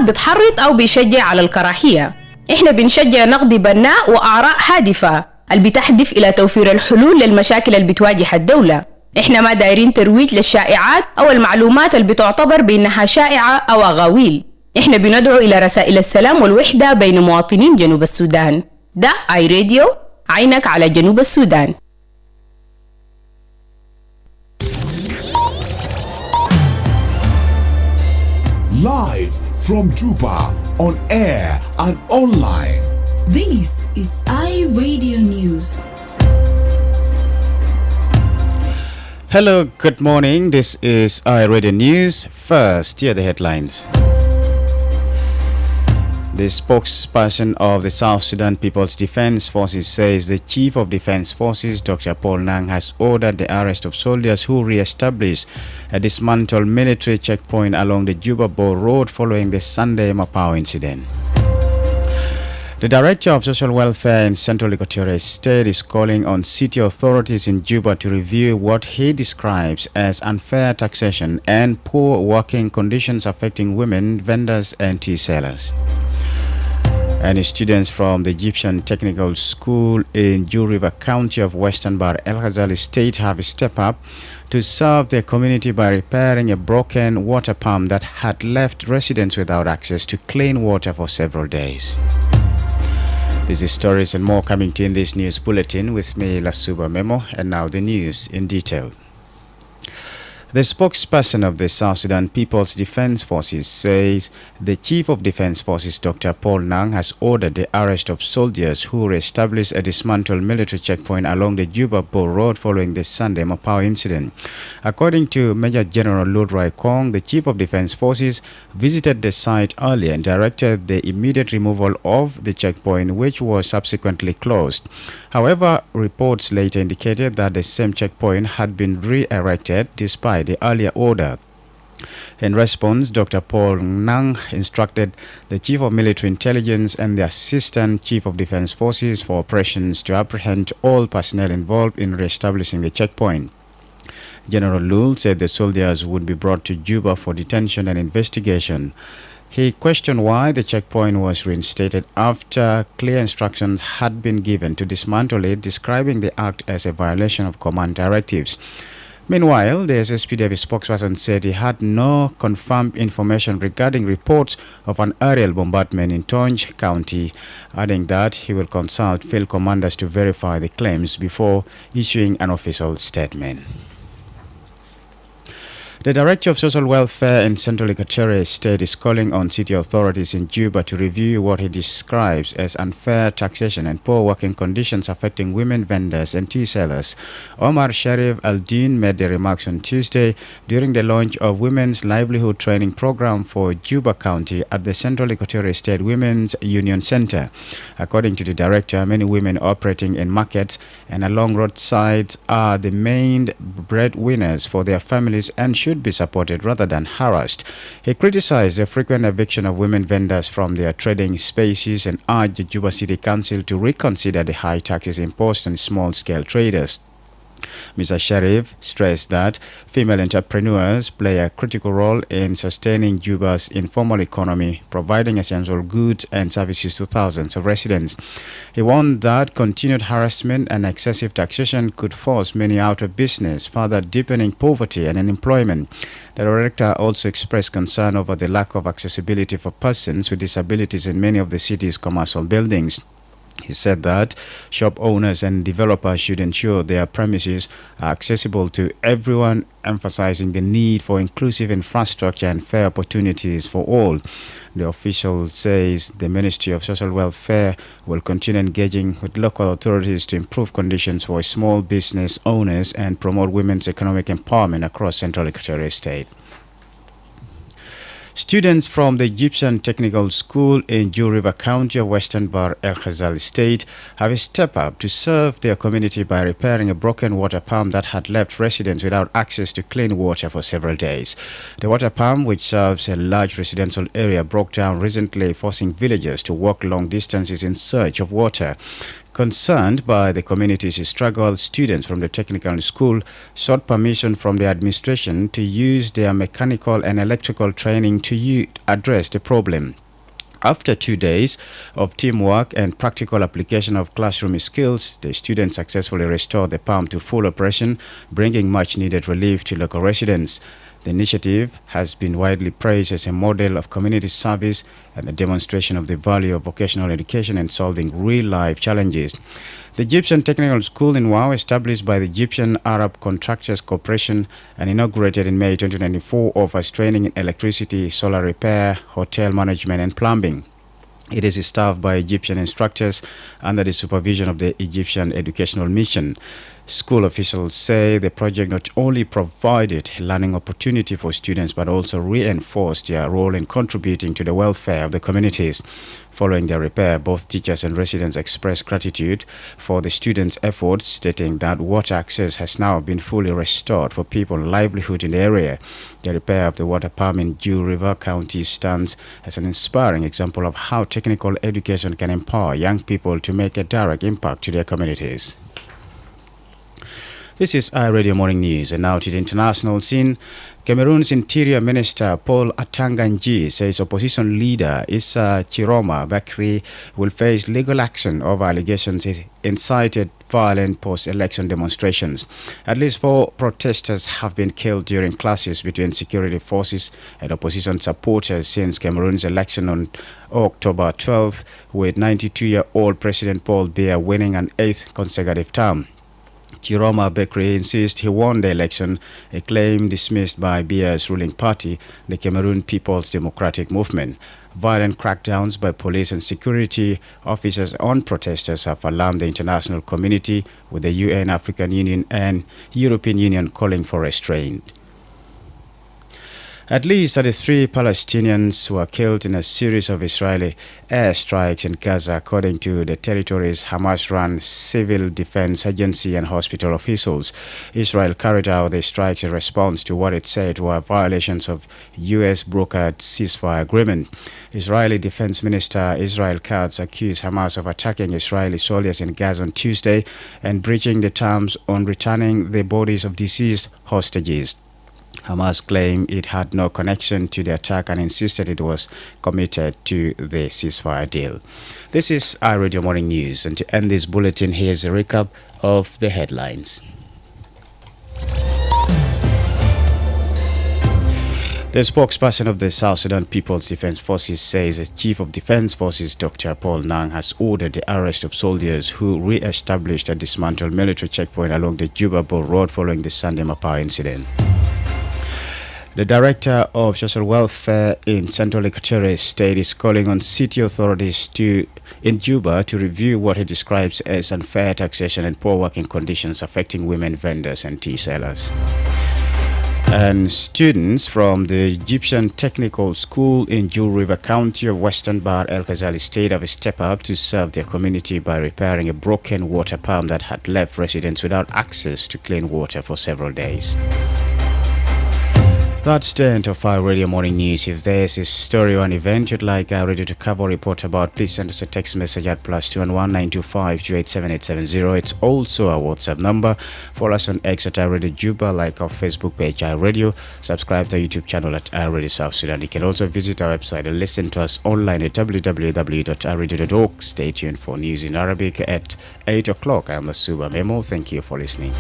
بتحرض أو بيشجع على الكراهية. إحنا بنشجع نقد بناء وآراء هادفة اللي بتهدف إلى توفير الحلول للمشاكل اللي بتواجه الدولة. إحنا ما دايرين ترويج للشائعات أو المعلومات اللي بتعتبر بأنها شائعة أو أغاويل. إحنا بندعو إلى رسائل السلام والوحدة بين مواطنين جنوب السودان. ده آي راديو، عينك على جنوب السودان. Live from Juba, on air and online. This is iRadio News. Hello, good morning. This is iRadio News. First, here are the headlines. The spokesperson of the South Sudan People's Defense Forces says the Chief of Defense Forces, Dr. Paul Nang, has ordered the arrest of soldiers who re-established a dismantled military checkpoint along the Juba-Bo Road following the Sunday Mapao incident. The Director of Social Welfare in Central Equatorial State is calling on city authorities in Juba to review what he describes as unfair taxation and poor working conditions affecting women, vendors and tea sellers. And students from the Egyptian Technical School in Ju River County of Western Bahr El Ghazali State have stepped up to serve their community by repairing a broken water pump that had left residents without access to clean water for several days. These are stories and more coming to you in this news bulletin with me, Lasuba Memo, and now the news in detail. The spokesperson of the South Sudan People's Defense Forces says the Chief of Defense Forces, Dr. Paul Nang, has ordered the arrest of soldiers who re-established a dismantled military checkpoint along the Juba-Bo Road following the Sunday Mapao incident. According to Major General Ludroy Kong, the Chief of Defense Forces visited the site earlier and directed the immediate removal of the checkpoint, which was subsequently closed. However, reports later indicated that the same checkpoint had been re-erected despite the earlier order. In response, Dr. Paul Nang instructed the Chief of Military Intelligence and the Assistant Chief of Defense Forces for Operations to apprehend all personnel involved in re-establishing the checkpoint. General Lul said the soldiers would be brought to Juba for detention and investigation. He questioned why the checkpoint was reinstated after clear instructions had been given to dismantle it, describing the act as a violation of command directives. Meanwhile, the SSPDF spokesperson said he had no confirmed information regarding reports of an aerial bombardment in Tonj County, adding that he will consult field commanders to verify the claims before issuing an official statement. The Director of Social Welfare in Central Equatorial State is calling on city authorities in Juba to review what he describes as unfair taxation and poor working conditions affecting women vendors and tea sellers. Omar Sharif Al-Din made the remarks on Tuesday during the launch of Women's Livelihood Training Program for Juba County at the Central Equatorial State Women's Union Center. According to the director, many women operating in markets and along roadsides are the main breadwinners for their families and should be supported rather than harassed. He criticized the frequent eviction of women vendors from their trading spaces and urged the Juba City Council to reconsider the high taxes imposed on small-scale traders. Mr. Sharif stressed that female entrepreneurs play a critical role in sustaining Juba's informal economy, providing essential goods and services to thousands of residents. He warned that continued harassment and excessive taxation could force many out of business, further deepening poverty and unemployment. The director also expressed concern over the lack of accessibility for persons with disabilities in many of the city's commercial buildings. He said that shop owners and developers should ensure their premises are accessible to everyone, emphasizing the need for inclusive infrastructure and fair opportunities for all. The official says the Ministry of Social Welfare will continue engaging with local authorities to improve conditions for small business owners and promote women's economic empowerment across Central Equatorial State. Students from the Egyptian Technical School in Ju River County of Western Bahr El Ghazali State have stepped up to serve their community by repairing a broken water pump that had left residents without access to clean water for several days. The water pump, which serves a large residential area, broke down recently, forcing villagers to walk long distances in search of water. Concerned by the community's struggle, students from the technical school sought permission from the administration to use their mechanical and electrical training to address the problem. After 2 days of teamwork and practical application of classroom skills, the students successfully restored the pump to full operation, bringing much needed relief to local residents. The initiative has been widely praised as a model of community service and a demonstration of the value of vocational education in solving real-life challenges. The Egyptian Technical School in Wau, established by the Egyptian Arab Contractors Corporation and inaugurated in May 2024, offers training in electricity, solar repair, hotel management and plumbing. It is staffed by Egyptian instructors under the supervision of the Egyptian Educational Mission. School officials say the project not only provided a learning opportunity for students but also reinforced their role in contributing to the welfare of the communities. Following their repair, both teachers and residents expressed gratitude for the students' efforts, stating that water access has now been fully restored for people's livelihood in the area. The repair of the water pump in Jew River County stands as an inspiring example of how technical education can empower young people to make a direct impact to their communities. This is iRadio Morning News, and now to the international scene. Cameroon's Interior Minister Paul Atanganji says opposition leader Issa Chiroma Bakri will face legal action over allegations he incited violent post-election demonstrations. At least 4 protesters have been killed during clashes between security forces and opposition supporters since Cameroon's election on October 12, with 92-year-old President Paul Biya winning an 8th consecutive term. Chiroma Bekri insists he won the election, a claim dismissed by Biya's ruling party, the Cameroon People's Democratic Movement. Violent crackdowns by police and security officers on protesters have alarmed the international community, with the UN, African Union and European Union calling for restraint. At least 33 Palestinians were killed in a series of Israeli airstrikes in Gaza, according to the territory's Hamas-run Civil Defense Agency and hospital officials. Israel carried out the strikes in response to what it said were violations of U.S.-brokered ceasefire agreement. Israeli Defense Minister Israel Katz accused Hamas of attacking Israeli soldiers in Gaza on Tuesday and breaching the terms on returning the bodies of deceased hostages. Hamas claimed it had no connection to the attack and insisted it was committed to the ceasefire deal. This is iRadio Morning News, and to end this bulletin, here's a recap of the headlines. The spokesperson of the South Sudan People's Defense Forces says the Chief of Defense Forces, Dr. Paul Nang, has ordered the arrest of soldiers who re-established a dismantled military checkpoint along the Juba-Bor Road following the Sunday Mapao incident. The Director of Social Welfare in Central Equatorial State is calling on city authorities in Juba to review what he describes as unfair taxation and poor working conditions affecting women vendors and tea sellers. And students from the Egyptian Technical School in Jew River County of Western Bahr El Ghazali State have stepped up to serve their community by repairing a broken water pump that had left residents without access to clean water for several days. That's the end of our Radio Morning News. If there's a story or an event you'd like our radio to cover or report about, please send us a text message at +211 925 287 870. It's also our WhatsApp number. Follow us on X at iRadio Juba, like our Facebook page iRadio, subscribe to our YouTube channel at iRadio South Sudan. You can also visit our website and listen to us online at www.iRadio.org. Stay tuned for news in Arabic at 8 o'clock. I'm Lasuba Memo. Thank you for listening.